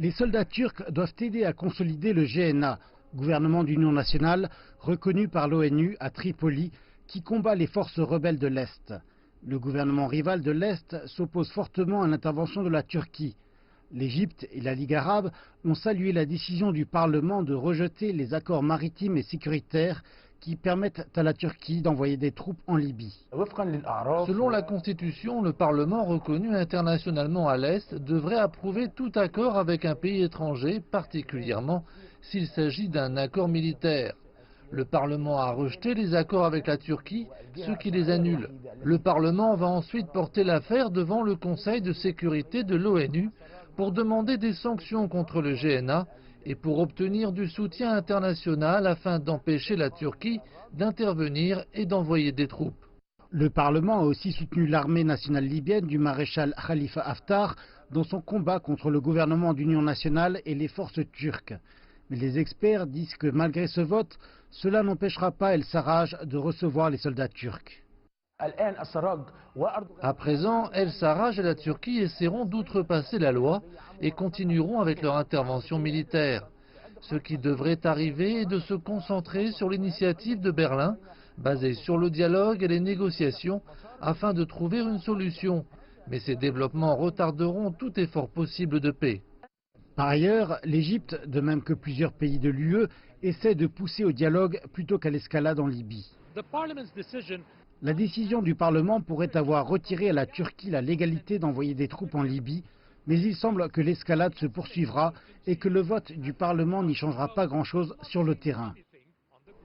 Les soldats turcs doivent aider à consolider le GNA, gouvernement d'union nationale reconnu par l'ONU à Tripoli, qui combat les forces rebelles de l'Est. Le gouvernement rival de l'Est s'oppose fortement à l'intervention de la Turquie. L'Égypte et la Ligue arabe ont salué la décision du Parlement de rejeter les accords maritimes et sécuritaires qui permettent à la Turquie d'envoyer des troupes en Libye. Selon la Constitution, le Parlement reconnu internationalement à l'Est devrait approuver tout accord avec un pays étranger, particulièrement s'il s'agit d'un accord militaire. Le Parlement a rejeté les accords avec la Turquie, ce qui les annule. Le Parlement va ensuite porter l'affaire devant le Conseil de sécurité de l'ONU pour demander des sanctions contre le GNA et pour obtenir du soutien international afin d'empêcher la Turquie d'intervenir et d'envoyer des troupes. Le Parlement a aussi soutenu l'armée nationale libyenne du maréchal Khalifa Haftar dans son combat contre le gouvernement d'union nationale et les forces turques. Mais les experts disent que malgré ce vote, cela n'empêchera pas El Sarraj de recevoir les soldats turcs. À présent, El Sarraj et la Turquie essaieront d'outrepasser la loi et continueront avec leur intervention militaire. Ce qui devrait arriver est de se concentrer sur l'initiative de Berlin, basée sur le dialogue et les négociations, afin de trouver une solution. Mais ces développements retarderont tout effort possible de paix. Par ailleurs, l'Égypte, de même que plusieurs pays de l'UE, essaie de pousser au dialogue plutôt qu'à l'escalade en Libye. La décision du Parlement pourrait avoir retiré à la Turquie la légalité d'envoyer des troupes en Libye, mais il semble que l'escalade se poursuivra et que le vote du Parlement n'y changera pas grand-chose sur le terrain.